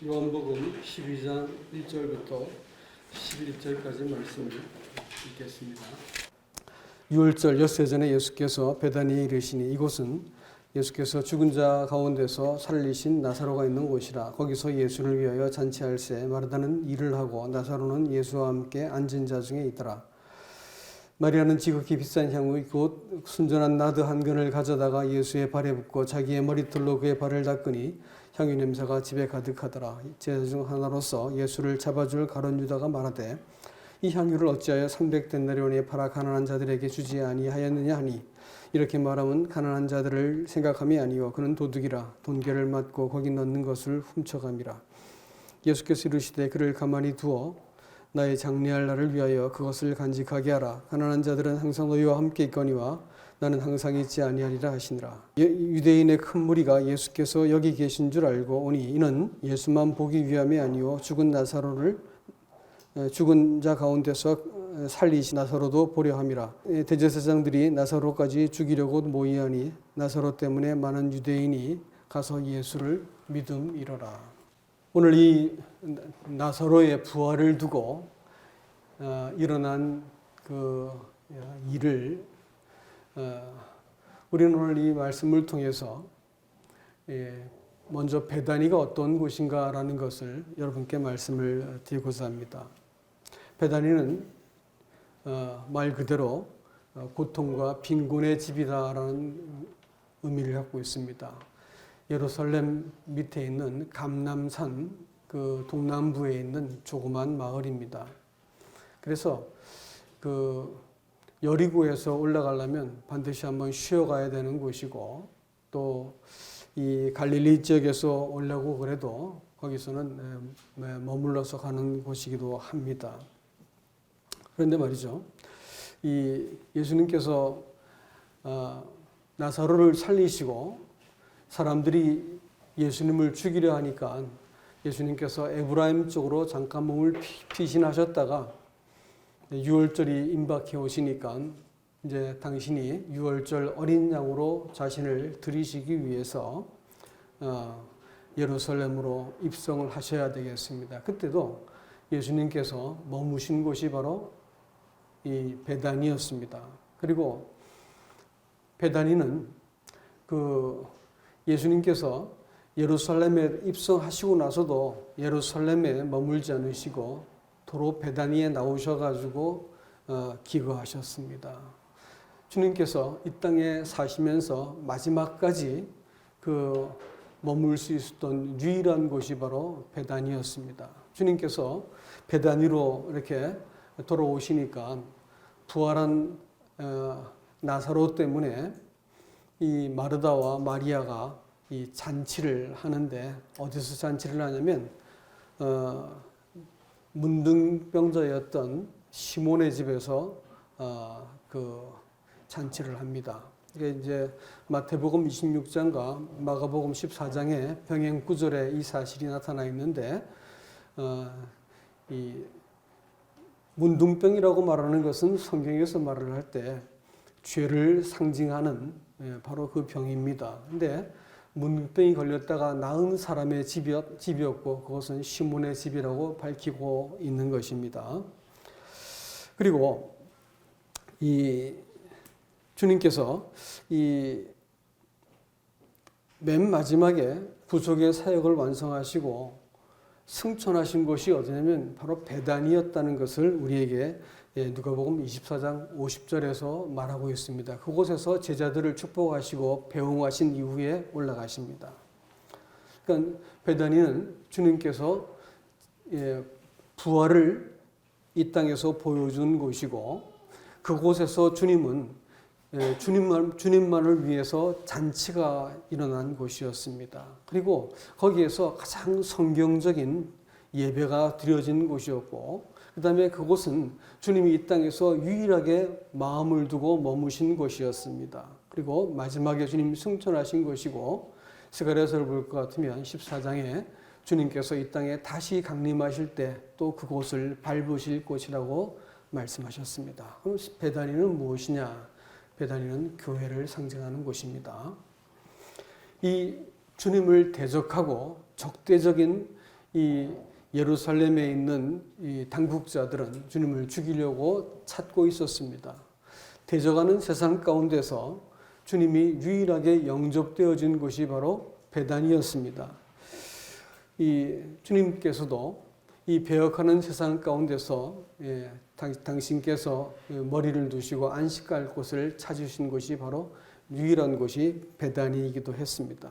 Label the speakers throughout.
Speaker 1: 요한복음 12장 1절부터 11절까지 말씀을 읽겠습니다. 유월절 엿새 전에 예수께서 베다니에 이르시니 이곳은 예수께서 죽은 자 가운데서 살리신 나사로가 있는 곳이라. 거기서 예수를 위하여 잔치할새 마르다는 일을 하고 나사로는 예수와 함께 앉은 자 중에 있더라. 마리아는 지극히 비싼 향후 곧 순전한 나드 한 근을 가져다가 예수의 발에 붓고 자기의 머리털로 그의 발을 닦으니 향유 냄새가 집에 가득하더라. 제자 중 하나로서 예수를 잡아줄 가룟 유다가 말하되 이 향유를 어찌하여 300데나리온에 팔아 가난한 자들에게 주지 아니하였느냐 하니, 이렇게 말하면 가난한 자들을 생각함이 아니요 그는 도둑이라 돈계를 맞고 거기 넣는 것을 훔쳐감이라. 예수께서 이르시되 그를 가만히 두어 나의 장례할 날을 위하여 그것을 간직하게 하라. 가난한 자들은 항상 너희와 함께 있거니와 나는 항상 있지 아니하리라 하시니라. 유대인의 큰 무리가 예수께서 여기 계신 줄 알고 오니 이는 예수만 보기 위함이 아니요 죽은 자 가운데서 살리신 나사로도 보려 함이라. 대제사장들이 나사로까지 죽이려고 모이하니 나사로 때문에 많은 유대인이 가서 예수를 믿음이로라. 오늘 이 나사로의 부활을 두고 일어난 그 일을 우리는 오늘 이 말씀을 통해서 먼저 베다니가 어떤 곳인가라는 것을 여러분께 말씀을 드리고자 합니다. 베다니는 말 그대로 고통과 빈곤의 집이다라는 의미를 갖고 있습니다. 예루살렘 밑에 있는 감람산 그 동남부에 있는 조그만 마을입니다. 그래서 그 여리고에서 올라가려면 반드시 한번 쉬어가야 되는 곳이고, 또 이 갈릴리 지역에서 오려고 그래도 거기서는 머물러서 가는 곳이기도 합니다. 그런데 말이죠, 이 예수님께서 나사로를 살리시고 사람들이 예수님을 죽이려 하니까 예수님께서 에브라임 쪽으로 잠깐 몸을 피신하셨다가 유월절이 임박해 오시니까 이제 당신이 유월절 어린 양으로 자신을 드리시기 위해서 예루살렘으로 입성을 하셔야 되겠습니다. 그때도 예수님께서 머무신 곳이 바로 이 베다니였습니다. 그리고 베다니는 그 예수님께서 예루살렘에 입성하시고 나서도 예루살렘에 머물지 않으시고 도로 베다니에 나오셔가지고 기거하셨습니다. 주님께서 이 땅에 사시면서 마지막까지 그 머물 수 있었던 유일한 곳이 바로 베다니였습니다. 주님께서 베다니로 이렇게 돌아오시니까 부활한 나사로 때문에 이 마르다와 마리아가 이 잔치를 하는데, 어디서 잔치를 하냐면 문둥병자였던 시몬의 집에서 그 잔치를 합니다. 이게 이제 마태복음 26장과 마가복음 14장에 병행 구절에 이 사실이 나타나 있는데, 이 문둥병이라고 말하는 것은 성경에서 말을 할 때 죄를 상징하는 바로 그 병입니다. 근데 문둥병이 걸렸다가 나은 사람의 집이었고 그것은 시몬의 집이라고 밝히고 있는 것입니다. 그리고 이 주님께서 이 맨 마지막에 부족의 사역을 완성하시고 승천하신 곳이 어디냐면 바로 베다니였다는 것을 우리에게 누가복음 24장 50절에서 말하고 있습니다. 그곳에서 제자들을 축복하시고 배웅하신 이후에 올라가십니다. 그러니까 베다니는 주님께서 부활을 이 땅에서 보여준 곳이고, 그곳에서 주님은 주님만을 위해서 잔치가 일어난 곳이었습니다. 그리고 거기에서 가장 성경적인 예배가 드려진 곳이었고, 그 다음에 그곳은 주님이 이 땅에서 유일하게 마음을 두고 머무신 곳이었습니다. 그리고 마지막에 주님 승천하신 곳이고, 스가랴서를 볼 것 같으면 14장에 주님께서 이 땅에 다시 강림하실 때 또 그곳을 밟으실 곳이라고 말씀하셨습니다. 그럼 베다니는 무엇이냐? 베다니는 교회를 상징하는 곳입니다. 이 주님을 대적하고 적대적인 이 예루살렘에 있는 이 당국자들은 주님을 죽이려고 찾고 있었습니다. 대적하는 세상 가운데서 주님이 유일하게 영접되어진 곳이 바로 베단이었습니다. 이 주님께서도 이 배역하는 세상 가운데서 당신께서 머리를 두시고 안식할 곳을 찾으신 곳이 바로 유일한 곳이 베단이이기도 했습니다.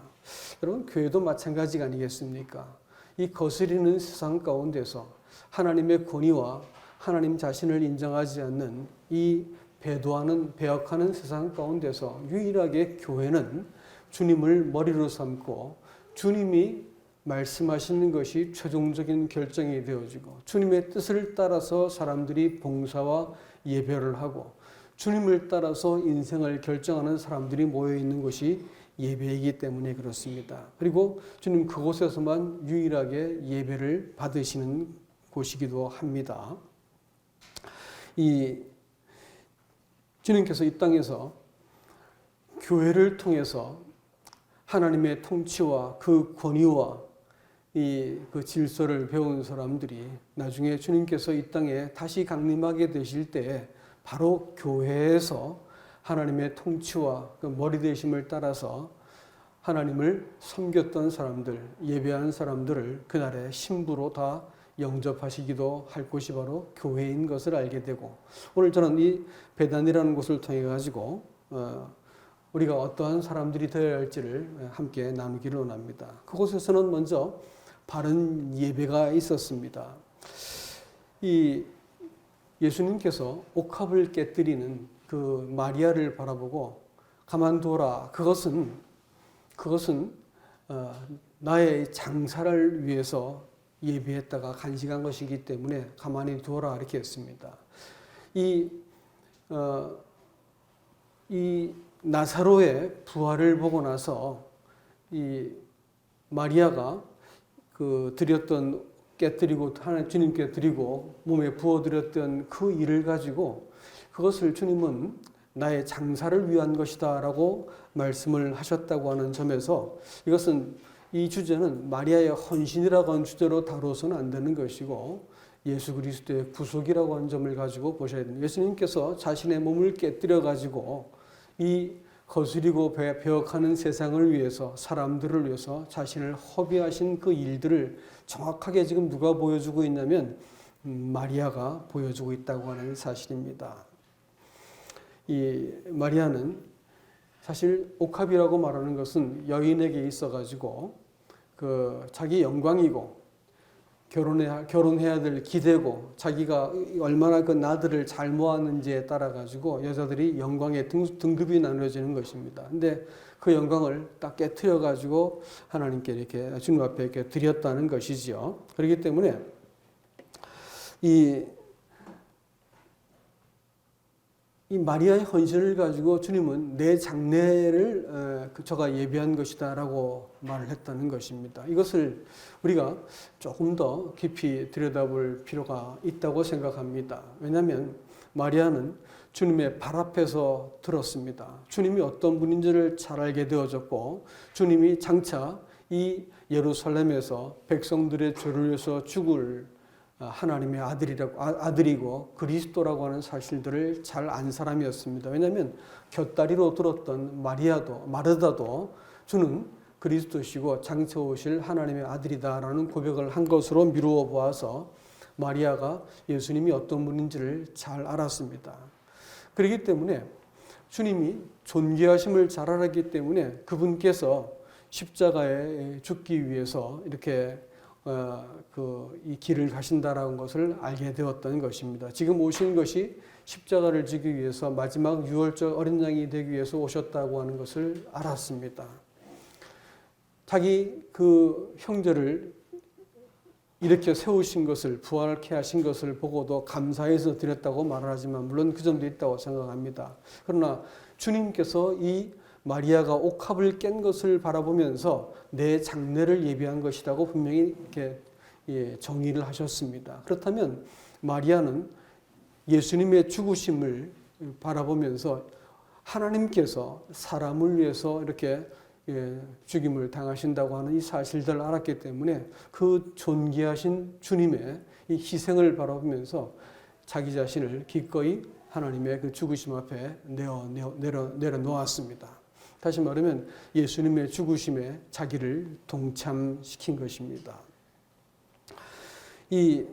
Speaker 1: 여러분, 교회도 마찬가지가 아니겠습니까? 이 거스리는 세상 가운데서 하나님의 권위와 하나님 자신을 인정하지 않는 이 배역하는 세상 가운데서 유일하게 교회는 주님을 머리로 삼고 주님이 말씀하시는 것이 최종적인 결정이 되어지고 주님의 뜻을 따라서 사람들이 봉사와 예배를 하고 주님을 따라서 인생을 결정하는 사람들이 모여 있는 것이 예배이기 때문에 그렇습니다. 그리고 주님 그곳에서만 유일하게 예배를 받으시는 곳이기도 합니다. 이 주님께서 이 땅에서 교회를 통해서 하나님의 통치와 그 권위와 그 질서를 배운 사람들이 나중에 주님께서 이 땅에 다시 강림하게 되실 때 바로 교회에서 하나님의 통치와 그 머리 되심을 따라서 하나님을 섬겼던 사람들, 예배한 사람들을 그날의 신부로 다 영접하시기도 할 곳이 바로 교회인 것을 알게 되고, 오늘 저는 이 베단이라는 곳을 통해 가지고 우리가 어떠한 사람들이 되어야 할지를 함께 나누기를 원합니다. 그곳에서는 먼저 바른 예배가 있었습니다. 이 예수님께서 옥합을 깨뜨리는 그 마리아를 바라보고 가만두어라. 그것은 나의 장사를 위해서 예비했다가 간직한 것이기 때문에 가만히 두어라 이렇게 했습니다. 이 나사로의 부활을 보고 나서 이 마리아가 그 깨뜨리고 하나님 주님께 드리고 몸에 부어드렸던 그 일을 가지고 그것을 주님은 나의 장사를 위한 것이다 라고 말씀을 하셨다고 하는 점에서 이 주제는 마리아의 헌신이라고 하는 주제로 다루어서는 안 되는 것이고 예수 그리스도의 구속이라고 하는 점을 가지고 보셔야 됩니다. 예수님께서 자신의 몸을 깨뜨려 가지고 이 거스리고 배역하는 세상을 위해서 사람들을 위해서 자신을 허비하신 그 일들을 정확하게 지금 누가 보여주고 있냐면 마리아가 보여주고 있다고 하는 사실입니다. 이 마리아는 사실 옥합이라고 말하는 것은 여인에게 있어가지고 그 자기 영광이고 결혼해야 될 기대고 자기가 얼마나 그 나들을 잘 모았는지에 따라 가지고 여자들이 영광의 등급이 나눠지는 것입니다. 근데 그 영광을 딱 깨트려 가지고 하나님께 이렇게 주님 앞에 이렇게 드렸다는 것이지요. 그렇기 때문에 이 마리아의 헌신을 가지고 주님은 내 장례를 저가 예비한 것이다라고 말을 했다는 것입니다. 이것을 우리가 조금 더 깊이 들여다볼 필요가 있다고 생각합니다. 왜냐하면 마리아는 주님의 발 앞에서 들었습니다. 주님이 어떤 분인지를 잘 알게 되어졌고 주님이 장차 이 예루살렘에서 백성들의 죄를 위해서 죽을 하나님의 아들이고 그리스도라고 하는 사실들을 잘 안 사람이었습니다. 왜냐하면 곁다리로 들었던 마르다도 주는 그리스도시고 장차 오실 하나님의 아들이다라는 고백을 한 것으로 미루어 보아서 마리아가 예수님이 어떤 분인지를 잘 알았습니다. 그렇기 때문에 주님이 존귀하심을 잘 알았기 때문에 그분께서 십자가에 죽기 위해서 이렇게 이 길을 가신다라는 것을 알게 되었던 것입니다. 지금 오신 것이 십자가를 지기 위해서 마지막 유월절 어린 양이 되기 위해서 오셨다고 하는 것을 알았습니다. 자기 그 형제를 이렇게 세우신 것을 부활케 하신 것을 보고도 감사해서 드렸다고 말을 하지만 물론 그 점도 있다고 생각합니다. 그러나 주님께서 이 마리아가 옥합을 깬 것을 바라보면서 내 장례를 예비한 것이라고 분명히 이렇게 정의를 하셨습니다. 그렇다면 마리아는 예수님의 죽으심을 바라보면서 하나님께서 사람을 위해서 이렇게 죽임을 당하신다고 하는 이 사실들을 알았기 때문에 그 존귀하신 주님의 이 희생을 바라보면서 자기 자신을 기꺼이 하나님의 그 죽으심 앞에 내려놓았습니다. 다시 말하면 예수님의 죽으심에 자기를 동참시킨 것입니다. 이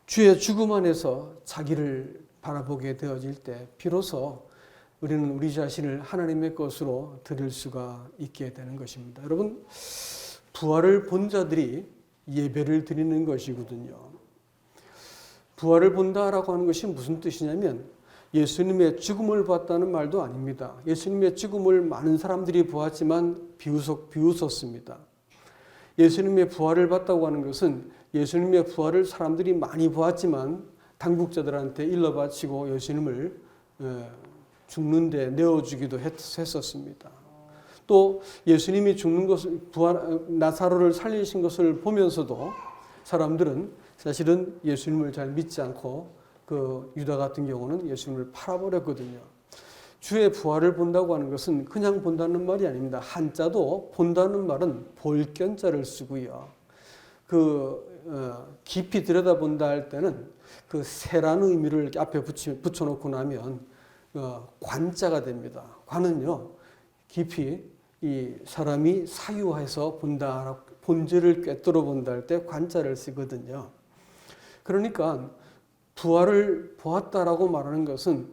Speaker 1: 주의 죽음 안에서 자기를 바라보게 되어질 때 비로소 우리는 우리 자신을 하나님의 것으로 드릴 수가 있게 되는 것입니다. 여러분, 부활을 본 자들이 예배를 드리는 것이거든요. 부활을 본다라고 하는 것이 무슨 뜻이냐면 예수님의 죽음을 봤다는 말도 아닙니다. 예수님의 죽음을 많은 사람들이 보았지만 비웃었습니다. 예수님의 부활을 봤다고 하는 것은 예수님의 부활을 사람들이 많이 보았지만 당국자들한테 일러 바치고 예수님을 죽는데 내어주기도 했었습니다. 또 예수님이 죽는 것을 나사로를 살리신 것을 보면서도 사람들은 사실은 예수님을 잘 믿지 않고 그 유다 같은 경우는 예수님을 팔아버렸거든요. 주의 부활을 본다고 하는 것은 그냥 본다는 말이 아닙니다. 한자도 본다는 말은 볼견자를 쓰고요. 깊이 들여다본다 할 때는 그 세라는 의미를 앞에 붙여놓고 나면 관자가 됩니다. 관은요, 깊이 이 사람이 사유해서 본다, 본질을 꿰뚫어 본다 할 때 관자를 쓰거든요. 그러니까 부활을 보았다라고 말하는 것은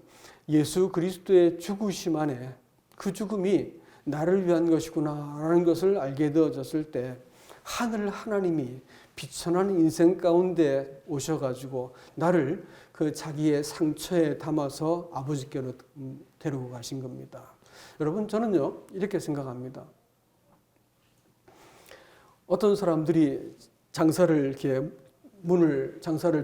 Speaker 1: 예수 그리스도의 죽으심 안에 그 죽음이 나를 위한 것이구나라는 것을 알게 되어졌을 때 하늘 하나님이 비천한 인생 가운데 오셔가지고 나를 그 자기의 상처에 담아서 아버지께로 데리고 가신 겁니다. 여러분, 저는요 이렇게 생각합니다. 어떤 사람들이 장사를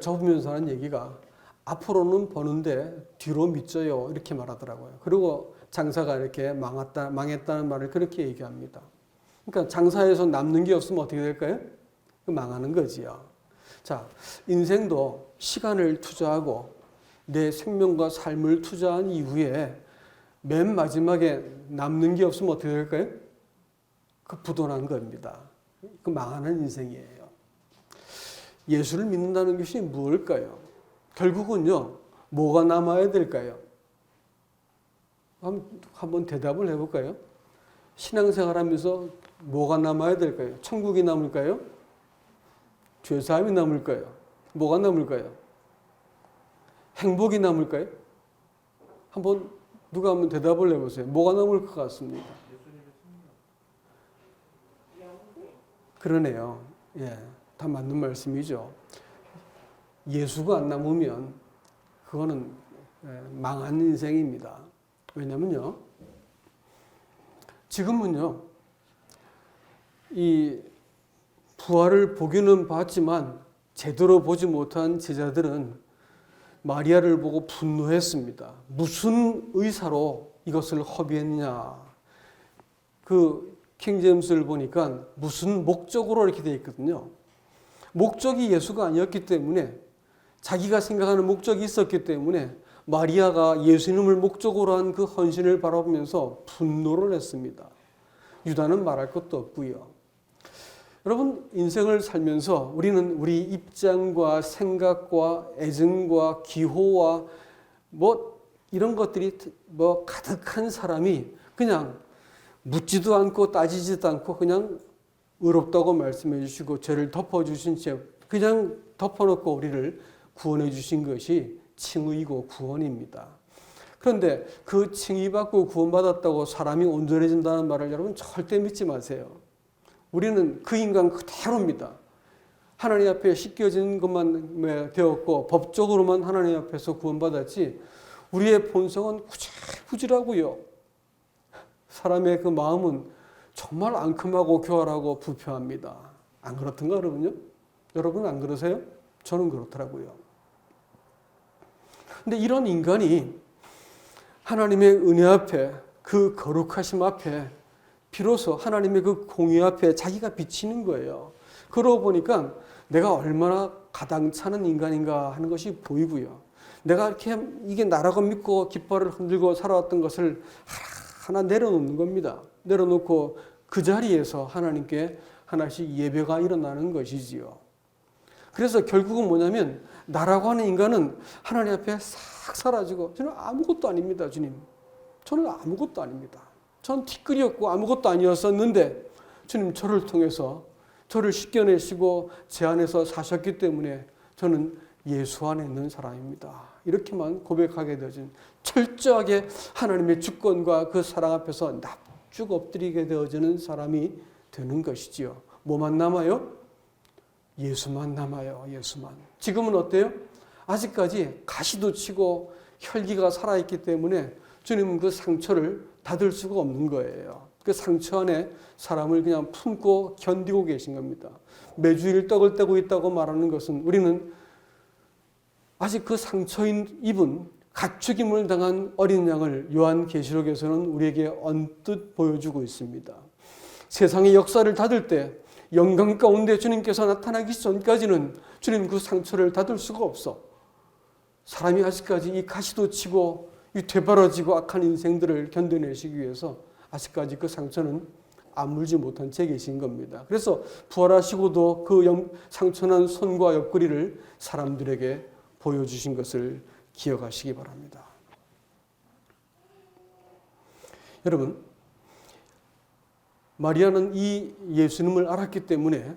Speaker 1: 접으면서 하는 얘기가 앞으로는 버는데 뒤로 미쳐요 이렇게 말하더라고요. 그리고 장사가 이렇게 망했다는 말을 그렇게 얘기합니다. 그러니까 장사에서 남는 게 없으면 어떻게 될까요? 망하는 거지요. 자, 인생도 시간을 투자하고 내 생명과 삶을 투자한 이후에 맨 마지막에 남는 게 없으면 어떻게 될까요? 그 부도난 겁니다. 그 망하는 인생이에요. 예수를 믿는다는 것이 무엇일까요? 결국은요, 뭐가 남아야 될까요? 한번 대답을 해볼까요? 신앙생활 하면서 뭐가 남아야 될까요? 천국이 남을까요? 죄사함이 남을까요? 뭐가 남을까요? 행복이 남을까요? 누가 한번 대답을 해보세요. 뭐가 남을 것 같습니다. 그러네요. 예, 다 맞는 말씀이죠. 예수가 안 남으면 그거는 망한 인생입니다. 왜냐면요, 지금은요, 이 부활을 보기는 봤지만 제대로 보지 못한 제자들은 마리아를 보고 분노했습니다. 무슨 의사로 이것을 허비했냐. 그 킹제임스를 보니까 무슨 목적으로 이렇게 되어 있거든요. 목적이 예수가 아니었기 때문에, 자기가 생각하는 목적이 있었기 때문에 마리아가 예수님을 목적으로 한 그 헌신을 바라보면서 분노를 했습니다. 유다는 말할 것도 없고요. 여러분, 인생을 살면서 우리는 우리 입장과 생각과 애증과 기호와 이런 것들이 가득한 사람이 그냥 묻지도 않고 따지지도 않고 그냥 의롭다고 말씀해 주시고 죄를 덮어주신 채 그냥 덮어놓고 우리를 구원해 주신 것이 칭의이고 구원입니다. 그런데 그 칭의받고 구원받았다고 사람이 온전해진다는 말을 여러분 절대 믿지 마세요. 우리는 그 인간 그대로입니다. 하나님 앞에 씻겨진 것만 되었고 법적으로만 하나님 앞에서 구원받았지 우리의 본성은 구질구질하고요. 사람의 그 마음은 정말 앙큼하고 교활하고 부패합니다. 안 그렇던가 여러분요? 여러분 안 그러세요? 저는 그렇더라고요. 근데 이런 인간이 하나님의 은혜 앞에 그 거룩하심 앞에 비로소 하나님의 그 공의 앞에 자기가 비치는 거예요. 그러고 보니까 내가 얼마나 가당차는 인간인가 하는 것이 보이고요. 내가 이렇게 이게 나라고 믿고 깃발을 흔들고 살아왔던 것을 하나 내려놓는 겁니다. 내려놓고 그 자리에서 하나님께 하나씩 예배가 일어나는 것이지요. 그래서 결국은 뭐냐면 나라고 하는 인간은 하나님 앞에 싹 사라지고 저는 아무것도 아닙니다. 주님. 저는 아무것도 아닙니다. 전 티끌이었고 아무것도 아니었었는데 주님 저를 통해서 저를 씻겨내시고 제 안에서 사셨기 때문에 저는 예수 안에 있는 사람입니다. 이렇게만 고백하게 되어진 철저하게 하나님의 주권과 그 사랑 앞에서 납죽 엎드리게 되어지는 사람이 되는 것이지요. 뭐만 남아요? 예수만 남아요. 예수만. 지금은 어때요? 아직까지 가시도 치고 혈기가 살아있기 때문에 주님은 그 상처를 닫을 수가 없는 거예요. 그 상처 안에 사람을 그냥 품고 견디고 계신 겁니다. 매주일 떡을 떼고 있다고 말하는 것은 우리는 아직 그 상처 입은 가축임을 당한 어린 양을 요한계시록에서는 우리에게 언뜻 보여주고 있습니다. 세상의 역사를 닫을 때 영광 가운데 주님께서 나타나기 전까지는 주님 그 상처를 닫을 수가 없어. 사람이 아직까지 이 가시도 치고 이 되바라지고 악한 인생들을 견뎌내시기 위해서 아직까지 그 상처는 아물지 못한 채 계신 겁니다. 그래서 부활하시고도 그 상처난 손과 옆구리를 사람들에게 보여주신 것을 기억하시기 바랍니다. 여러분, 마리아는 이 예수님을 알았기 때문에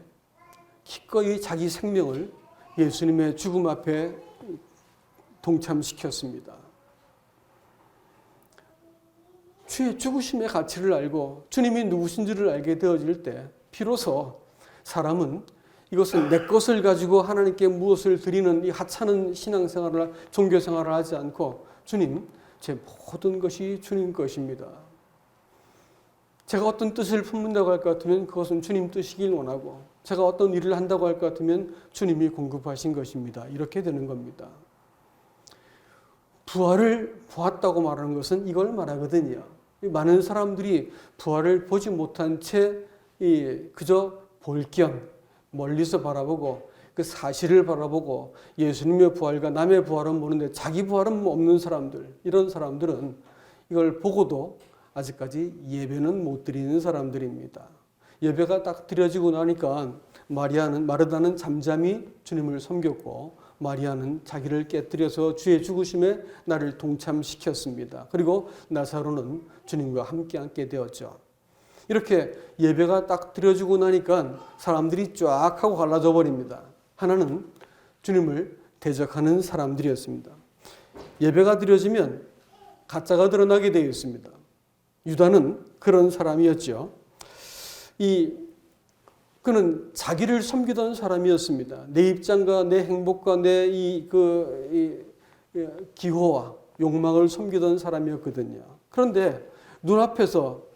Speaker 1: 기꺼이 자기 생명을 예수님의 죽음 앞에 동참시켰습니다. 주의 죽으심의 가치를 알고 주님이 누구신지를 알게 되어질 때 비로소 사람은 이것은 내 것을 가지고 하나님께 무엇을 드리는 이 하찮은 신앙생활을 종교생활을 하지 않고 주님, 제 모든 것이 주님 것입니다. 제가 어떤 뜻을 품는다고 할 것 같으면 그것은 주님 뜻이길 원하고 제가 어떤 일을 한다고 할 것 같으면 주님이 공급하신 것입니다. 이렇게 되는 겁니다. 부활을 보았다고 말하는 것은 이걸 말하거든요. 많은 사람들이 부활을 보지 못한 채 그저 볼 겸 멀리서 바라보고 그 사실을 바라보고 예수님의 부활과 남의 부활은 보는데 자기 부활은 없는 사람들, 이런 사람들은 이걸 보고도 아직까지 예배는 못 드리는 사람들입니다. 예배가 딱 드려지고 나니까 마르다는 잠잠히 주님을 섬겼고 마리아는 자기를 깨뜨려서 주의 죽으심에 나를 동참시켰습니다. 그리고 나사로는 주님과 함께 앉게 되었죠. 이렇게 예배가 딱 드려지고 나니까 사람들이 쫙 하고 갈라져 버립니다. 하나는 주님을 대적하는 사람들이었습니다. 예배가 드려지면 가짜가 드러나게 되어 있습니다. 유다는 그런 사람이었죠. 그는 자기를 섬기던 사람이었습니다. 내 입장과 내 행복과 내 기호와 욕망을 섬기던 사람이었거든요. 그런데 눈앞에서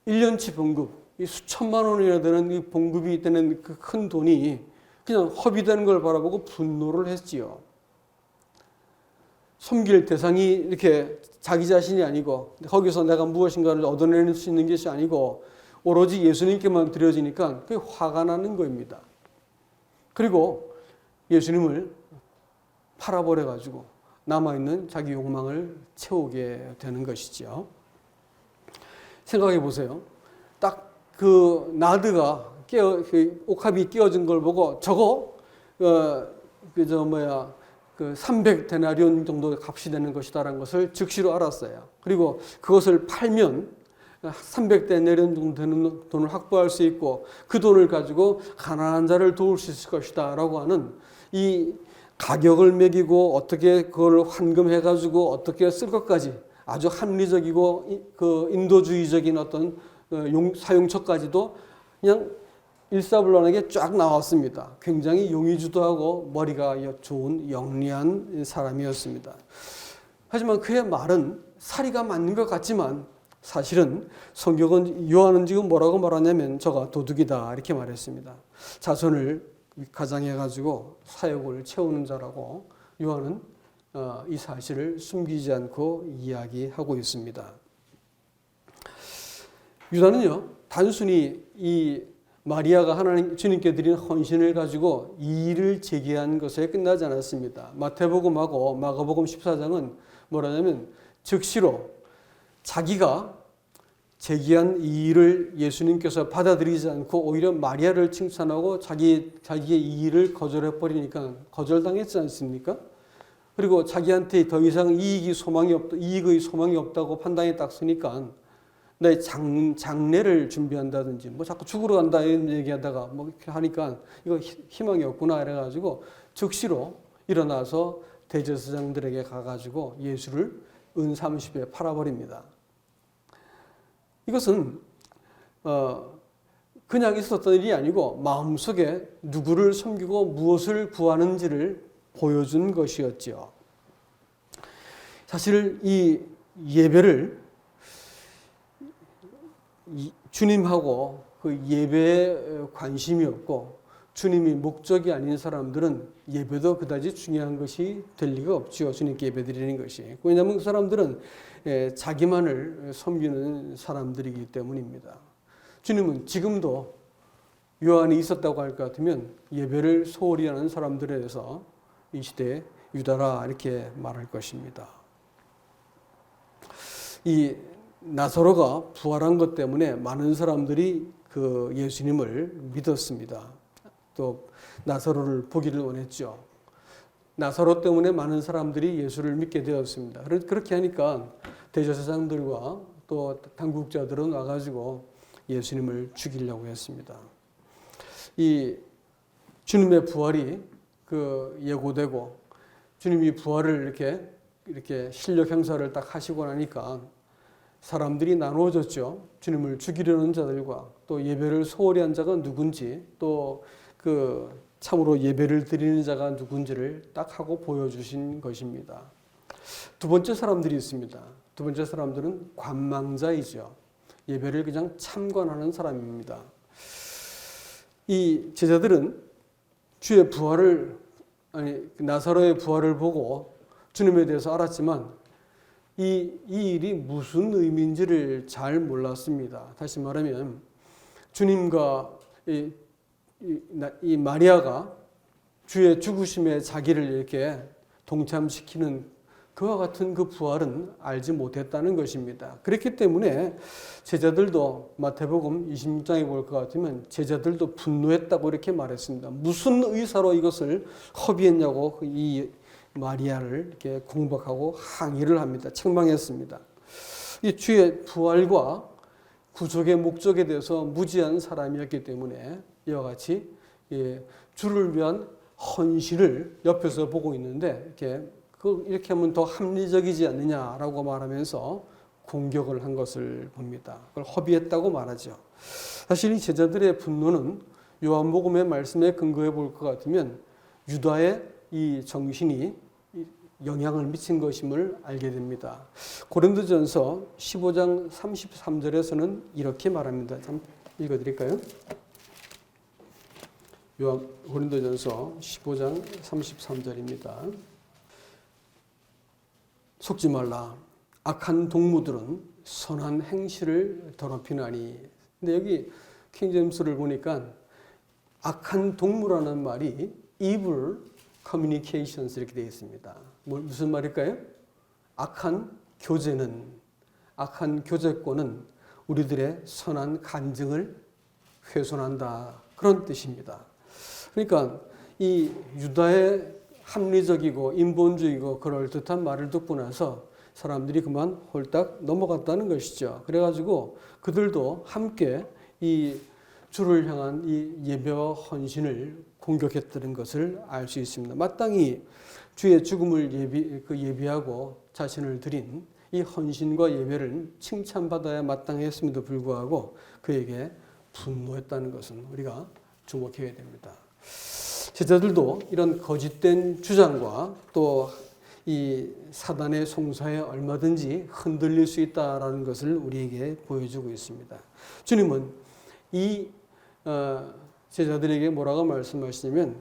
Speaker 1: 1년치 봉급, 수천만 원이나 되는 이 봉급이 되는 그 큰 돈이 그냥 허비되는 걸 바라보고 분노를 했지요. 섬길 대상이 이렇게 자기 자신이 아니고 거기서 내가 무엇인가를 얻어낼 수 있는 것이 아니고 오로지 예수님께만 드려지니까 그게 화가 나는 겁니다. 그리고 예수님을 팔아버려가지고 남아있는 자기 욕망을 채우게 되는 것이죠. 생각해 보세요. 딱 그 나드가 옥합이 끼어진 걸 보고 저거 300데나리온 정도 값이 되는 것이다라는 것을 즉시로 알았어요. 그리고 그것을 팔면 300데나리온 정도 되는 돈을 확보할 수 있고 그 돈을 가지고 가난한 자를 도울 수 있을 것이다라고 하는 이 가격을 매기고 어떻게 그걸 환금해가지고 어떻게 쓸 것까지 아주 합리적이고 그 인도주의적인 어떤 사용처까지도 그냥 일사불란하게 쫙 나왔습니다. 굉장히 용의주도하고 머리가 좋은 영리한 사람이었습니다. 하지만 그의 말은 사리가 맞는 것 같지만 사실은 성경은 요한은 지금 뭐라고 말하냐면 저가 도둑이다 이렇게 말했습니다. 자손을 가장해가지고 사욕을 채우는 자라고 요한은 이 사실을 숨기지 않고 이야기하고 있습니다. 유다는요, 단순히 이 마리아가 하나님 주님께 드린 헌신을 가지고 이의를 제기한 것에 끝나지 않았습니다. 마태복음하고 마가복음 14장은 뭐라냐면 즉시로 자기가 제기한 이 일을 예수님께서 받아들이지 않고 오히려 마리아를 칭찬하고 자기의 이 일을 거절해 버리니까 거절당했지 않습니까? 그리고 자기한테 더 이상 이익의 소망이 없다고 판단이 딱 서니까 내 장례를 준비한다든지 뭐 자꾸 죽으러 간다 이런 얘기하다가 뭐 이렇게 하니까 이거 희망이 없구나 이래가지고 즉시로 일어나서 대제사장들에게 가가지고 예수를 은 30에 팔아버립니다. 이것은 그냥 있었던 일이 아니고 마음속에 누구를 섬기고 무엇을 구하는지를 보여준 것이었지요. 사실 이 예배를 주님하고 그 예배에 관심이 없고 주님이 목적이 아닌 사람들은 예배도 그다지 중요한 것이 될 리가 없지요. 주님께 예배 드리는 것이. 왜냐하면 그 사람들은 자기만을 섬기는 사람들이기 때문입니다. 주님은 지금도 요한이 있었다고 할 것 같으면 예배를 소홀히 하는 사람들에 대해서 이 시대에 유다라 이렇게 말할 것입니다. 이 나사로가 부활한 것 때문에 많은 사람들이 그 예수님을 믿었습니다. 또 나사로를 보기를 원했죠. 나사로 때문에 많은 사람들이 예수를 믿게 되었습니다. 그렇게 하니까 대제사장들과 또 당국자들은 와가지고 예수님을 죽이려고 했습니다. 이 주님의 부활이 그 예고되고 주님이 부활을 이렇게 실력 행사를 딱 하시고 나니까 사람들이 나누어졌죠. 주님을 죽이려는 자들과 또 예배를 소홀히 한 자가 누군지 또 그 참으로 예배를 드리는 자가 누군지를 딱 하고 보여주신 것입니다. 두 번째 사람들이 있습니다. 두 번째 사람들은 관망자이죠. 예배를 그냥 참관하는 사람입니다. 이 제자들은 주의 부활을 나사로의 부활을 보고 주님에 대해서 알았지만 이 일이 무슨 의미인지를 잘 몰랐습니다. 다시 말하면 주님과 이 마리아가 주의 죽으심에 자기를 이렇게 동참시키는 그와 같은 그 부활은 알지 못했다는 것입니다. 그렇기 때문에 제자들도 마태복음 26장에 볼 것 같으면 제자들도 분노했다고 이렇게 말했습니다. 무슨 의사로 이것을 허비했냐고 이 마리아를 이렇게 공박하고 항의를 합니다. 책망했습니다. 이 주의 부활과 구속의 목적에 대해서 무지한 사람이었기 때문에 이와 같이 주를 위한 헌신을 옆에서 보고 있는데 이렇게 하면 더 합리적이지 않느냐라고 말하면서 공격을 한 것을 봅니다. 그걸 허비했다고 말하죠. 사실 이 제자들의 분노는 요한복음의 말씀에 근거해 볼 것 같으면 유다의 이 정신이 영향을 미친 것임을 알게 됩니다. 고린도전서 15장 33절에서는 이렇게 말합니다. 좀 읽어드릴까요? 고린도전서 15장 33절입니다. 속지 말라. 악한 동무들은 선한 행실을 더럽히나니. 근데 여기 킹제임스를 보니까 악한 동무라는 말이 evil communications 이렇게 되어 있습니다. 무슨 말일까요? 악한 교제권은 우리들의 선한 간증을 훼손한다. 그런 뜻입니다. 그러니까 이 유다의 합리적이고 인본주의고 그럴듯한 말을 듣고 나서 사람들이 그만 홀딱 넘어갔다는 것이죠. 그래가지고 그들도 함께 이 주를 향한 이 예배와 헌신을 공격했다는 것을 알 수 있습니다. 마땅히 주의 죽음을 예비하고 자신을 드린 이 헌신과 예배를 칭찬받아야 마땅했음에도 불구하고 그에게 분노했다는 것은 우리가 주목해야 됩니다. 제자들도 이런 거짓된 주장과 또 이 사단의 송사에 얼마든지 흔들릴 수 있다라는 것을 우리에게 보여주고 있습니다. 주님은 이 제자들에게 뭐라고 말씀하시냐면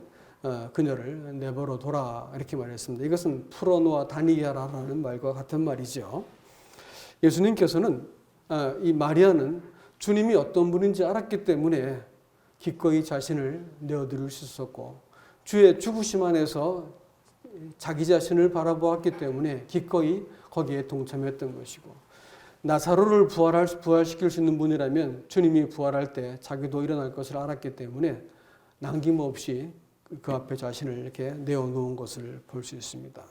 Speaker 1: 그녀를 내버려 둬라 이렇게 말했습니다. 이것은 풀어놓아 다니게 하라는 말과 같은 말이죠. 예수님께서는 이 마리아는 주님이 어떤 분인지 알았기 때문에 기꺼이 자신을 내어드릴 수 있었고 주의 죽으심 안에서 자기 자신을 바라보았기 때문에 기꺼이 거기에 동참했던 것이고 나사로를 부활시킬 수 있는 분이라면 주님이 부활할 때 자기도 일어날 것을 알았기 때문에 남김없이 그 앞에 자신을 이렇게 내어놓은 것을 볼 수 있습니다.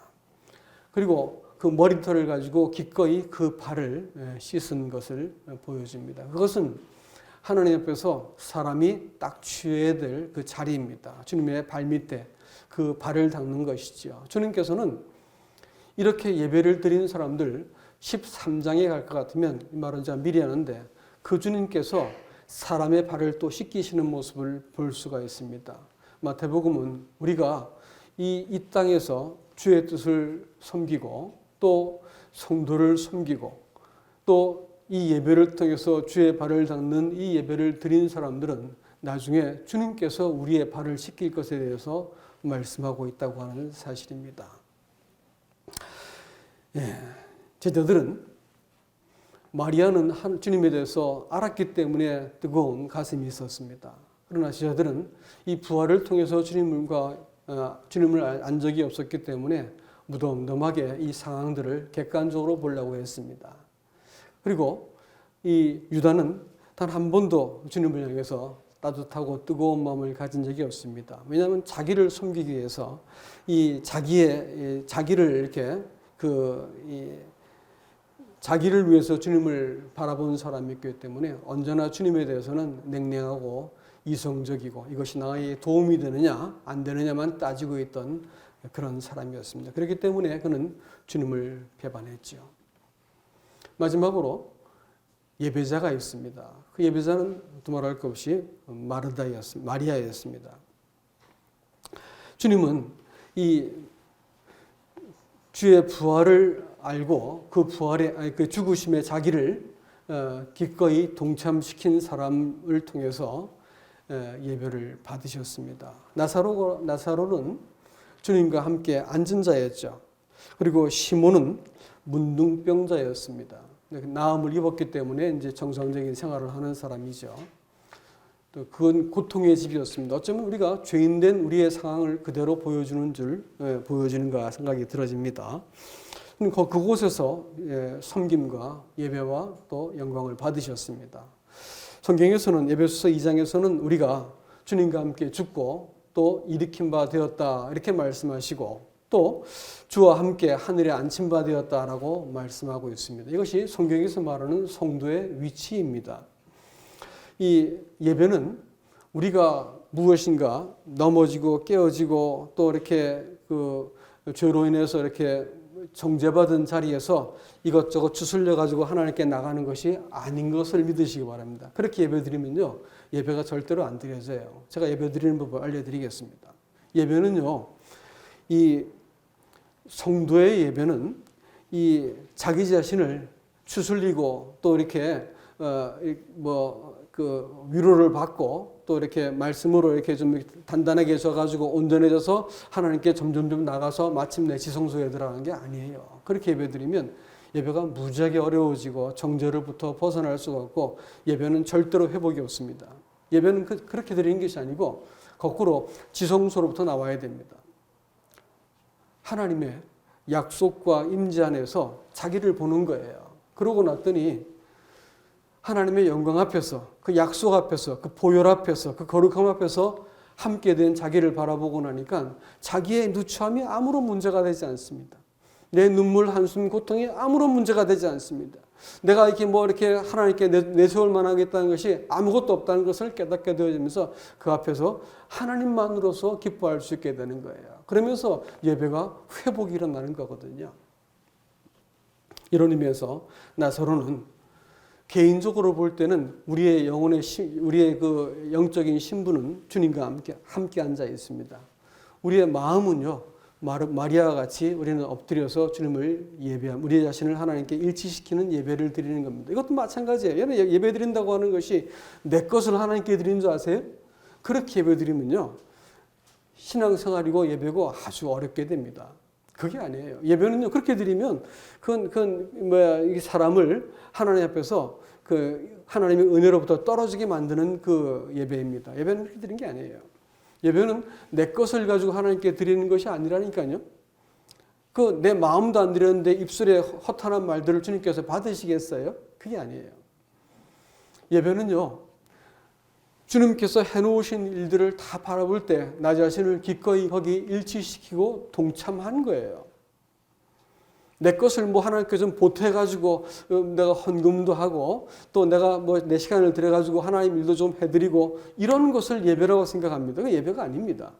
Speaker 1: 그리고 그 머리털을 가지고 기꺼이 그 발을 씻은 것을 보여줍니다. 그것은 하나님 앞에서 사람이 딱 취해야 될 그 자리입니다. 주님의 발밑에 그 발을 닦는 것이죠. 주님께서는 이렇게 예배를 드리는 사람들 13장에 갈 것 같으면 이 말은 제가 미리 하는데 그 주님께서 사람의 발을 또 씻기시는 모습을 볼 수가 있습니다. 마태복음은 우리가 이 땅에서 주의 뜻을 섬기고 또 성도를 섬기고 또 이 예배를 통해서 주의 발을 닦는 이 예배를 드린 사람들은 나중에 주님께서 우리의 발을 씻길 것에 대해서 말씀하고 있다고 하는 사실입니다. 제자들은 마리아는 주님에 대해서 알았기 때문에 뜨거운 가슴이 있었습니다. 그러나 제자들은 이 부활을 통해서 주님을 안 적이 없었기 때문에 무덤덤하게 이 상황들을 객관적으로 보려고 했습니다. 그리고 이 유다는 단 한 번도 주님을 향해서 따뜻하고 뜨거운 마음을 가진 적이 없습니다. 왜냐하면 자기를 섬기기 위해서 이 자기를 이렇게 자기를 위해서 주님을 바라본 사람이었기 때문에 언제나 주님에 대해서는 냉랭하고 이성적이고 이것이 나의 도움이 되느냐 안 되느냐만 따지고 있던 그런 사람이었습니다. 그렇기 때문에 그는 주님을 배반했죠. 마지막으로 예배자가 있습니다. 그 예배자는 두말할 것 없이 마리아였습니다. 주님은 이 주의 부활을 알고 그 죽으심에 자기를 기꺼이 동참시킨 사람을 통해서 예배를 받으셨습니다. 나사로는 주님과 함께 앉은 자였죠. 그리고 시몬은 문둥병자였습니다. 나음을 입었기 때문에 이제 정상적인 생활을 하는 사람이죠. 또 그건 고통의 집이었습니다. 어쩌면 우리가 죄인된 우리의 상황을 그대로 보여주는가 생각이 들어집니다. 그곳에서 섬김과 예배와 또 영광을 받으셨습니다. 성경에서는 에베소서 2장에서는 우리가 주님과 함께 죽고 또 일으킨 바 되었다 이렇게 말씀하시고 또 주와 함께 하늘에 앉힌 바 되었다라고 말씀하고 있습니다. 이것이 성경에서 말하는 성도의 위치입니다. 이 예배는 우리가 무엇인가 넘어지고 깨어지고 또 이렇게 그 죄로 인해서 이렇게 정죄받은 자리에서 이것저것 추슬려 가지고 하나님께 나가는 것이 아닌 것을 믿으시기 바랍니다. 그렇게 예배드리면요 예배가 절대로 안 드려져요. 제가 예배드리는 법을 알려드리겠습니다. 예배는요 이 성도의 예배는 이 자기 자신을 추슬리고 또 이렇게 위로를 받고 또 이렇게 말씀으로 이렇게 좀 단단하게 져가지고 온전해져서 하나님께 점점점 나가서 마침내 지성소에 들어가는 게 아니에요. 그렇게 예배드리면 예배가 무지하게 어려워지고 정죄로부터 벗어날 수가 없고 예배는 절대로 회복이 없습니다. 예배는 그렇게 드리는 것이 아니고 거꾸로 지성소로부터 나와야 됩니다. 하나님의 약속과 임재 안에서 자기를 보는 거예요. 그러고 났더니 하나님의 영광 앞에서 그 약속 앞에서 그 보혈 앞에서 그 거룩함 앞에서 함께 된 자기를 바라보고 나니까 자기의 누추함이 아무런 문제가 되지 않습니다. 내 눈물 한숨 고통이 아무런 문제가 되지 않습니다. 내가 이렇게 하나님께 내세울 만하겠다는 것이 아무것도 없다는 것을 깨닫게 되어지면서 그 앞에서 하나님만으로서 기뻐할 수 있게 되는 거예요. 그러면서 예배가 회복이 일어나는 거거든요. 이런 의미에서 나사로는 개인적으로 볼 때는 우리의 그 영적인 신분은 주님과 함께 앉아 있습니다. 우리의 마음은요, 마리아와 같이 우리는 엎드려서 주님을 우리 자신을 하나님께 일치시키는 예배를 드리는 겁니다. 이것도 마찬가지예요. 여러분 예배 드린다고 하는 것이 내 것을 하나님께 드리는 줄 아세요? 그렇게 예배 드리면요, 신앙생활이고 예배고 아주 어렵게 됩니다. 그게 아니에요. 예배는요, 그렇게 드리면 이 사람을 하나님 앞에서 하나님의 은혜로부터 떨어지게 만드는 그 예배입니다. 예배는 그렇게 드리는 게 아니에요. 예배는 내 것을 가지고 하나님께 드리는 것이 아니라니까요. 그 내 마음도 안 들였는데 입술에 허탄한 말들을 주님께서 받으시겠어요? 그게 아니에요. 예배는요, 주님께서 해놓으신 일들을 다 바라볼 때 나 자신을 기꺼이 거기 일치시키고 동참한 거예요. 내 것을 뭐 하나님께 좀 보태가지고 내가 헌금도 하고 또 내가 뭐 내 시간을 들여가지고 하나님 일도 좀 해드리고 이런 것을 예배라고 생각합니다. 그 예배가 아닙니다.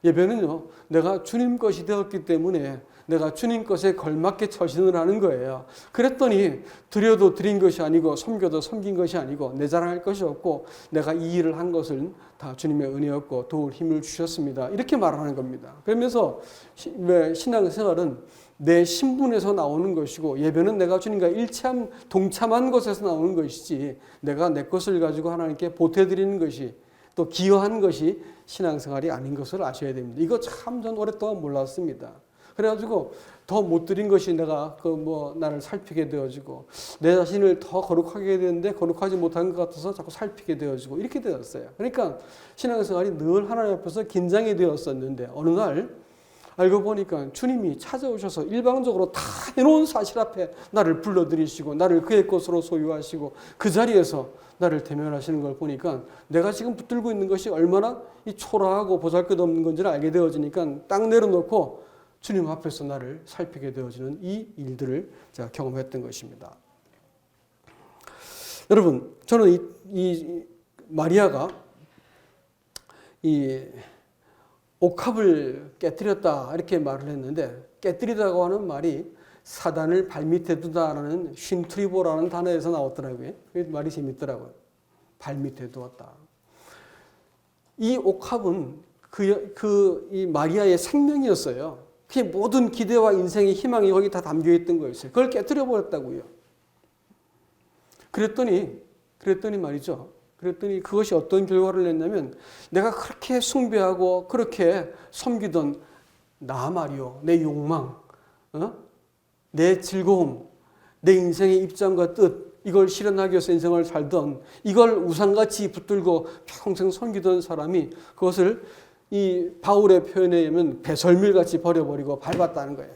Speaker 1: 예배는요, 내가 주님 것이 되었기 때문에 내가 주님 것에 걸맞게 처신을 하는 거예요. 그랬더니 드려도 드린 것이 아니고 섬겨도 섬긴 것이 아니고 내 자랑할 것이 없고 내가 이 일을 한 것은 다 주님의 은혜였고 도울 힘을 주셨습니다. 이렇게 말하는 겁니다. 그러면서 신앙생활은 내 신분에서 나오는 것이고 예배는 내가 주님과 일치한 동참한 것에서 나오는 것이지 내가 내 것을 가지고 하나님께 보태드리는 것이 또 기여한 것이 신앙생활이 아닌 것을 아셔야 됩니다. 이거 참 전 오랫동안 몰랐습니다. 그래가지고 더 못 드린 것이 내가 나를 살피게 되어지고 내 자신을 더 거룩하게 되는데 거룩하지 못한 것 같아서 자꾸 살피게 되어지고 이렇게 되었어요. 그러니까 신앙생활이 늘 하나님 앞에서 긴장이 되었었는데 어느 날 알고 보니까 주님이 찾아오셔서 일방적으로 다 해놓은 사실 앞에 나를 불러들이시고 나를 그의 것으로 소유하시고 그 자리에서 나를 대면하시는 걸 보니까 내가 지금 붙들고 있는 것이 얼마나 이 초라하고 보잘것없는 건지를 알게 되어지니까 딱 내려놓고 주님 앞에서 나를 살피게 되어지는 이 일들을 제가 경험했던 것입니다. 여러분, 저는 이 마리아가 이 옥합을 깨뜨렸다 이렇게 말을 했는데 깨뜨리다고 하는 말이 사단을 발밑에 두다라는 쉰트리보라는 단어에서 나왔더라고요. 그 말이 재밌더라고요. 발밑에 두었다. 이 옥합은 이 마리아의 생명이었어요. 그게 모든 기대와 인생의 희망이 거기 다 담겨있던 거였어요. 그걸 깨뜨려 버렸다고요. 그랬더니 말이죠. 그랬더니 그것이 어떤 결과를 냈냐면 내가 그렇게 숭배하고 그렇게 섬기던 나 말이요. 내 욕망, 내 즐거움, 내 인생의 입장과 뜻 이걸 실현하기 위해서 인생을 살던 이걸 우상같이 붙들고 평생 섬기던 사람이 그것을 이 바울의 표현에 의하면 배설물같이 버려버리고 밟았다는 거예요.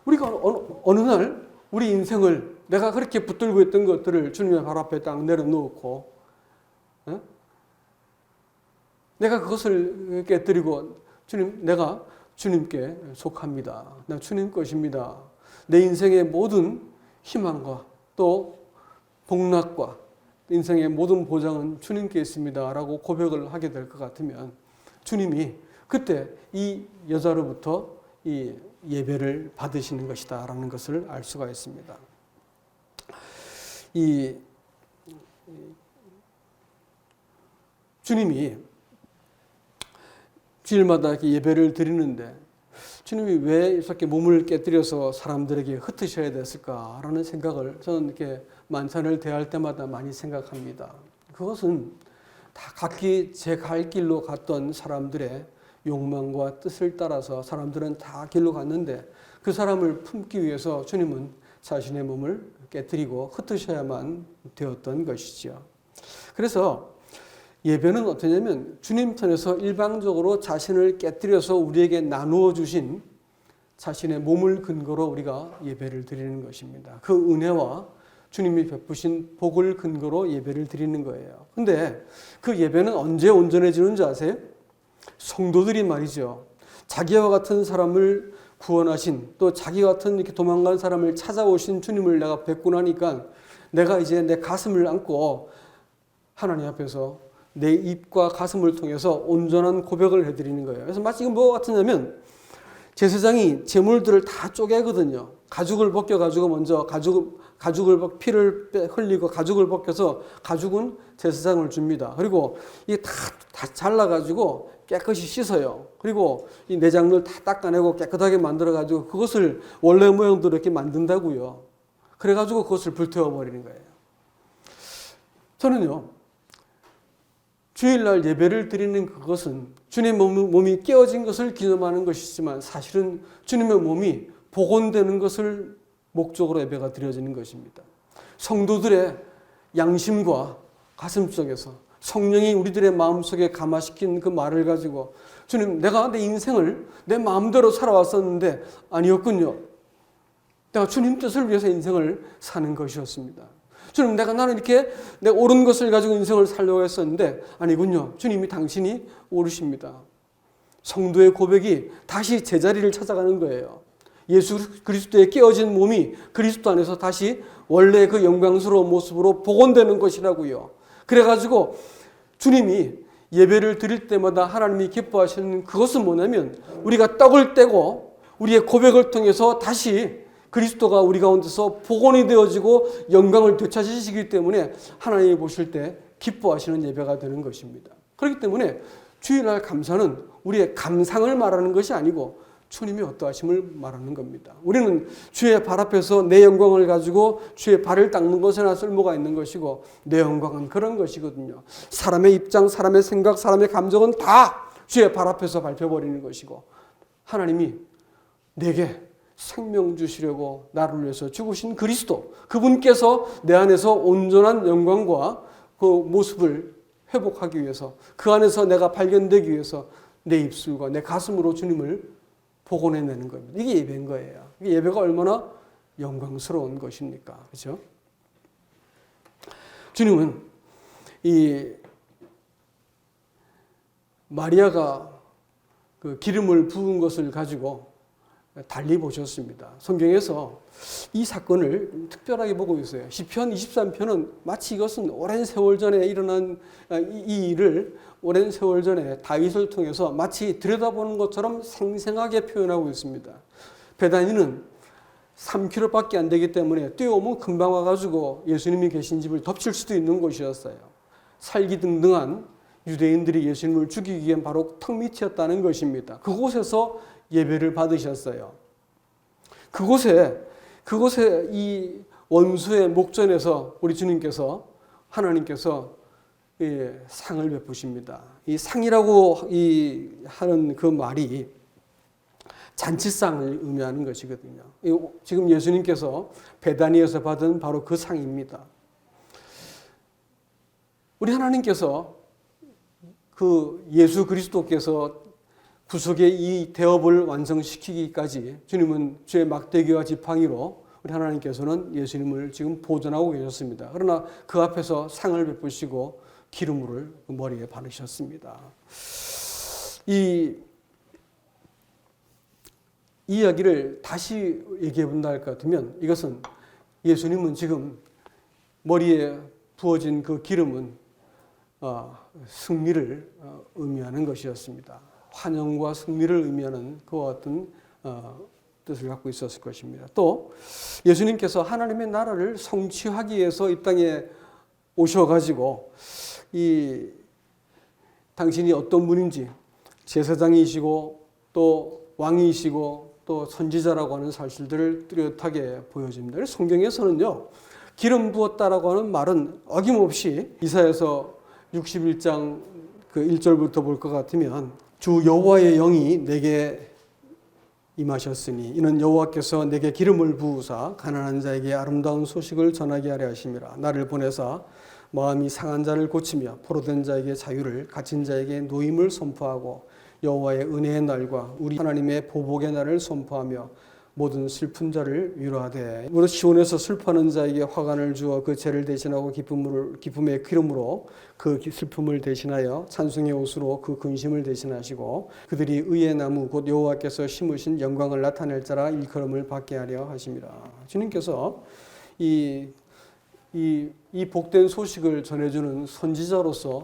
Speaker 1: 우리가 어느 날 우리 인생을 내가 그렇게 붙들고 있던 것들을 주님의 발 앞에 딱 내려놓고 내가 그것을 깨뜨리고 주님, 내가 주님께 속합니다. 나 주님 것입니다. 내 인생의 모든 희망과 또 복락과 인생의 모든 보장은 주님께 있습니다. 라고 고백을 하게 될 것 같으면 주님이 그때 이 여자로부터 이 예배를 받으시는 것이다 라는 것을 알 수가 있습니다. 이 주님이 주일마다 이렇게 예배를 드리는데 주님이 왜 이렇게 몸을 깨뜨려서 사람들에게 흩으셔야 됐을까라는 생각을 저는 이렇게 만찬을 대할 때마다 많이 생각합니다. 그것은 다 각기 제 갈 길로 갔던 사람들의 욕망과 뜻을 따라서 사람들은 다 길로 갔는데 그 사람을 품기 위해서 주님은 자신의 몸을 깨뜨리고 흩으셔야만 되었던 것이죠. 그래서 예배는 어떠냐면 주님 편에서 일방적으로 자신을 깨뜨려서 우리에게 나누어 주신 자신의 몸을 근거로 우리가 예배를 드리는 것입니다. 그 은혜와 주님이 베푸신 복을 근거로 예배를 드리는 거예요. 근데 그 예배는 언제 온전해지는 줄 아세요? 성도들이 말이죠. 자기와 같은 사람을 구원하신 또 자기 같은 이렇게 도망간 사람을 찾아오신 주님을 내가 뵙고 나니까 내가 이제 내 가슴을 안고 하나님 앞에서 내 입과 가슴을 통해서 온전한 고백을 해드리는 거예요. 그래서 마치 이건 뭐 같으냐면 제사장이 제물들을 다 쪼개거든요. 가죽을 벗겨가지고 먼저 가죽을 피를 흘리고 가죽을 벗겨서 가죽은 제사장을 줍니다. 그리고 이게 다 잘라가지고 깨끗이 씻어요. 그리고 이 내장을 다 닦아내고 깨끗하게 만들어가지고 그것을 원래 모양대로 이렇게 만든다고요. 그래가지고 그것을 불태워버리는 거예요. 저는요, 주일날 예배를 드리는 그것은 주님의 몸이 깨어진 것을 기념하는 것이지만 사실은 주님의 몸이 복원되는 것을 목적으로 예배가 드려지는 것입니다. 성도들의 양심과 가슴 속에서 성령이 우리들의 마음속에 감화시킨 그 말을 가지고 주님, 내가 내 인생을 내 마음대로 살아왔었는데 아니었군요. 내가 주님 뜻을 위해서 인생을 사는 것이었습니다. 주님, 나는 이렇게 내 옳은 것을 가지고 인생을 살려고 했었는데 아니군요. 주님이 당신이 옳으십니다. 성도의 고백이 다시 제자리를 찾아가는 거예요. 예수 그리스도의 깨어진 몸이 그리스도 안에서 다시 원래 그 영광스러운 모습으로 복원되는 것이라고요. 그래가지고 주님이 예배를 드릴 때마다 하나님이 기뻐하시는 그것은 뭐냐면 우리가 떡을 떼고 우리의 고백을 통해서 다시 그리스도가 우리 가운데서 복원이 되어지고 영광을 되찾으시기 때문에 하나님이 보실 때 기뻐하시는 예배가 되는 것입니다. 그렇기 때문에 주일날 감사는 우리의 감상을 말하는 것이 아니고 주님이 어떠하심을 말하는 겁니다. 우리는 주의 발 앞에서 내 영광을 가지고 주의 발을 닦는 것에나 쓸모가 있는 것이고 내 영광은 그런 것이거든요. 사람의 입장, 사람의 생각, 사람의 감정은 다 주의 발 앞에서 밟혀버리는 것이고 하나님이 내게 생명 주시려고 나를 위해서 죽으신 그리스도, 그분께서 내 안에서 온전한 영광과 그 모습을 회복하기 위해서 그 안에서 내가 발견되기 위해서 내 입술과 내 가슴으로 주님을 복원해내는 겁니다. 이게 예배인 거예요. 이게 예배가 얼마나 영광스러운 것입니까? 그렇죠? 주님은 이 마리아가 그 기름을 부은 것을 가지고 달리 보셨습니다. 성경에서 이 사건을 특별하게 보고 있어요. 시편 23편은 마치 이것은 오랜 세월 전에 일어난 이 일을 오랜 세월 전에 다윗을 통해서 마치 들여다보는 것처럼 생생하게 표현하고 있습니다. 베다니는 3km밖에 안 되기 때문에 뛰어오면 금방 와가지고 예수님이 계신 집을 덮칠 수도 있는 곳이었어요. 살기등등한 유대인들이 예수님을 죽이기 위한 바로 턱 밑이었다는 것입니다. 그곳에서 예배를 받으셨어요. 그곳에 이 원수의 목전에서 우리 주님께서 하나님께서 상을 베푸십니다. 이 상이라고 하는 그 말이 잔치상을 의미하는 것이거든요. 지금 예수님께서 베다니에서 받은 바로 그 상입니다. 우리 하나님께서 그 예수 그리스도께서 구속의 이 대업을 완성시키기까지 주님은 주의 막대기와 지팡이로 우리 하나님께서는 예수님을 지금 보존하고 계셨습니다. 그러나 그 앞에서 상을 베푸시고 기름물을 머리에 바르셨습니다. 이 이야기를 다시 얘기해 본다 할 것 같으면 이것은 예수님은 지금 머리에 부어진 그 기름은 승리를 의미하는 것이었습니다. 환영과 승리를 의미하는 그와 같은 뜻을 갖고 있었을 것입니다. 또 예수님께서 하나님의 나라를 성취하기 위해서 이 땅에 오셔가지고 이 당신이 어떤 분인지 제사장이시고 또 왕이시고 또 선지자라고 하는 사실들을 뚜렷하게 보여줍니다. 성경에서는요, 기름 부었다라고 하는 말은 어김없이 이사야서 61장 그 1절부터 볼 것 같으면 주 여호와의 영이 내게 임하셨으니 이는 여호와께서 내게 기름을 부으사 가난한 자에게 아름다운 소식을 전하게 하려 하심이라. 나를 보내사 마음이 상한 자를 고치며 포로된 자에게 자유를, 갇힌 자에게 노임을 선포하고 여호와의 은혜의 날과 우리 하나님의 보복의 날을 선포하며 모든 슬픈 자를 위로하되 무릇 시온에서 슬퍼하는 자에게 화관을 주어 그 죄를 대신하고 기쁨의 기름으로 그 슬픔을 대신하여 찬송의 옷으로 그 근심을 대신하시고 그들이 의의 나무 곧 여호와께서 심으신 영광을 나타낼 자라 일컬음을 받게 하려 하심이라. 주님께서 이 복된 소식을 전해주는 선지자로서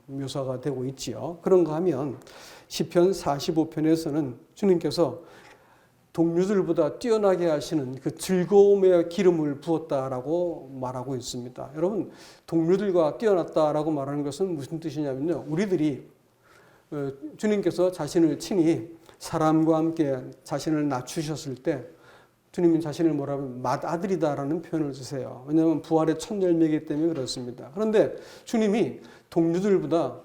Speaker 1: 묘사가 되고 있지요. 그런가 하면 시편 45편에서는 주님께서 동료들보다 뛰어나게 하시는 그 즐거움의 기름을 부었다라고 말하고 있습니다. 여러분, 동료들과 뛰어났다라고 말하는 것은 무슨 뜻이냐면요, 우리들이 주님께서 자신을 친히 사람과 함께 자신을 낮추셨을 때 주님이 자신을 뭐라고 하면 맏아들이다라는 표현을 쓰세요. 왜냐하면 부활의 첫 열매이기 때문에 그렇습니다. 그런데 주님이 동료들보다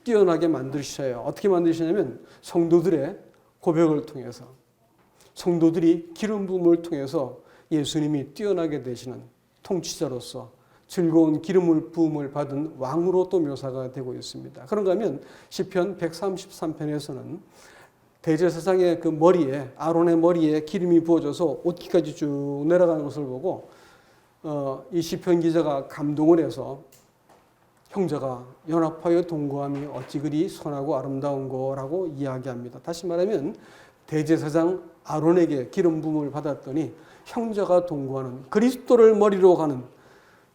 Speaker 1: 뛰어나게 만드셔요. 어떻게 만드시냐면 성도들의 고백을 통해서, 성도들이 기름 부음을 통해서 예수님이 뛰어나게 되시는 통치자로서 즐거운 기름을 부음을 받은 왕으로 또 묘사가 되고 있습니다. 그런가 하면 시편 133편에서는 대제사장의 그 머리에, 아론의 머리에 기름이 부어져서 옷깃까지 쭉 내려가는 것을 보고 이 시편 기자가 감동을 해서 형제가 연합하여 동거함이 어찌 그리 선하고 아름다운 거라고 이야기합니다. 다시 말하면 대제사장 아론에게 기름 부음을 받았더니 형제가 동거하는, 그리스도를 머리로 가는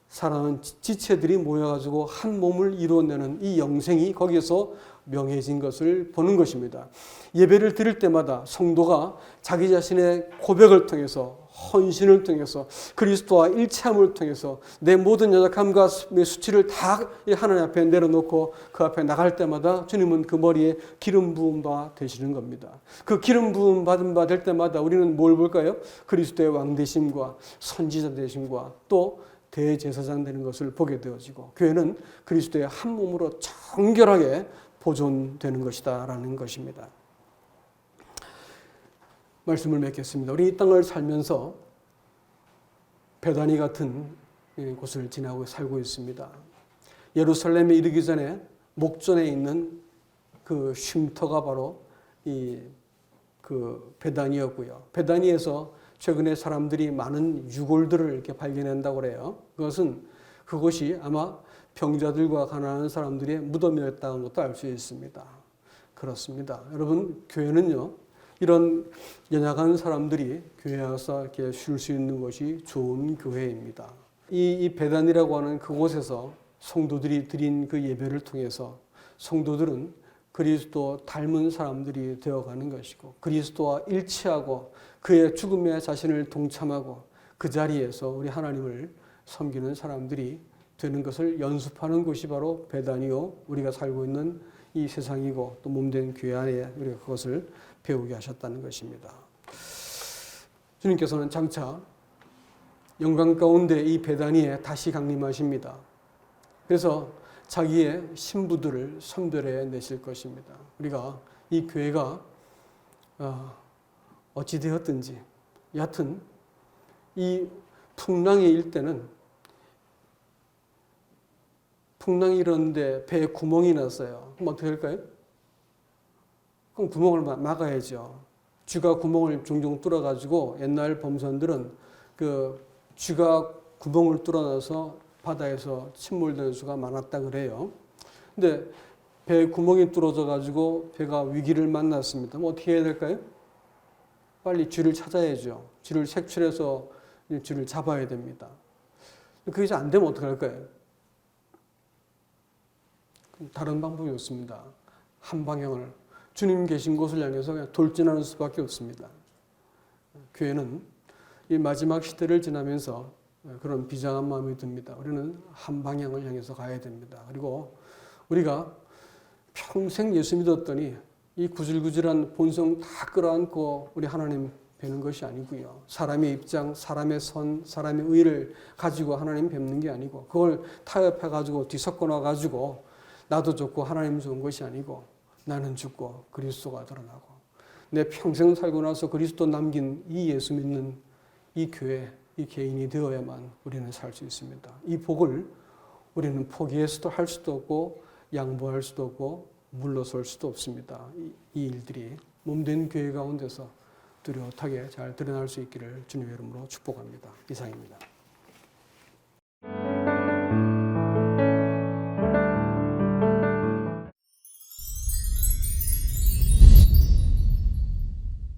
Speaker 1: 사랑하는 지체들이 모여가지고 한 몸을 이루어내는 이 영생이 거기에서 명해진 것을 보는 것입니다. 예배를 드릴 때마다 성도가 자기 자신의 고백을 통해서, 헌신을 통해서, 그리스도와 일체함을 통해서 내 모든 연약함과 수치를 다 하나님 앞에 내려놓고 그 앞에 나갈 때마다 주님은 그 머리에 기름 부음 바 되시는 겁니다. 그 기름 부음 받은 바 될 때마다 우리는 뭘 볼까요? 그리스도의 왕되심과 선지자 되심과 또 대제사장 되는 것을 보게 되어지고, 교회는 그리스도의 한 몸으로 정결하게 보존되는 것이다라는 것입니다. 말씀을 맺겠습니다. 우리 이 땅을 살면서 베다니 같은 곳을 지나고 살고 있습니다. 예루살렘에 이르기 전에 목전에 있는 그 쉼터가 바로 그 베다니였고요. 베다니에서 최근에 사람들이 많은 유골들을 이렇게 발견한다고 그래요. 그것이 아마 병자들과 가난한 사람들의 무덤이었다는 것도 알 수 있습니다. 그렇습니다. 여러분, 교회는요, 이런 연약한 사람들이 교회에 와서 이렇게 쉴 수 있는 것이 좋은 교회입니다. 이 베단이라고 하는 그곳에서 성도들이 드린 그 예배를 통해서 성도들은 그리스도 닮은 사람들이 되어가는 것이고, 그리스도와 일치하고 그의 죽음에 자신을 동참하고 그 자리에서 우리 하나님을 섬기는 사람들이 되는 것을 연습하는 곳이 바로 베다니요, 우리가 살고 있는 이 세상이고 또 몸된 교회 안에 우리가 그것을 배우게 하셨다는 것입니다. 주님께서는 장차 영광 가운데 이 베다니에 다시 강림하십니다. 그래서 자기의 신부들을 선별해 내실 것입니다. 우리가 이 교회가 어찌 되었든지 여하튼 이 풍랑이 일 때는, 풍랑이 일었는데 배에 구멍이 났어요. 그럼 어떻게 할까요? 그럼 구멍을 막아야죠. 쥐가 구멍을 종종 뚫어가지고 옛날 범선들은 그 쥐가 구멍을 뚫어놔서 바다에서 침몰되는 수가 많았다 그래요. 근데 배에 구멍이 뚫어져 가지고 배가 위기를 만났습니다. 그럼 어떻게 해야 될까요? 빨리 쥐를 찾아야죠. 쥐를 색출해서 쥐를 잡아야 됩니다. 그게 안 되면 어떻게 할까요? 다른 방법이 없습니다. 한 방향을, 주님 계신 곳을 향해서 그냥 돌진하는 수밖에 없습니다. 교회는 이 마지막 시대를 지나면서 그런 비장한 마음이 듭니다. 우리는 한 방향을 향해서 가야 됩니다. 그리고 우리가 평생 예수 믿었더니 이 구질구질한 본성 다 끌어안고 우리 하나님 뵈는 것이 아니고요. 사람의 입장, 사람의 선, 사람의 의를 가지고 하나님 뵙는 게 아니고, 그걸 타협해가지고 뒤섞어 놔가지고 나도 좋고 하나님 좋은 것이 아니고 나는 죽고 그리스도가 드러나고 내 평생 살고 나서 그리스도 남긴 이 예수 믿는 이 교회, 이 개인이 되어야만 우리는 살 수 있습니다. 이 복을 우리는 포기해서도 할 수도 없고 양보할 수도 없고 물러설 수도 없습니다. 이 일들이 몸된 교회 가운데서 뚜렷하게 잘 드러날 수 있기를 주님의 이름으로 축복합니다. 이상입니다.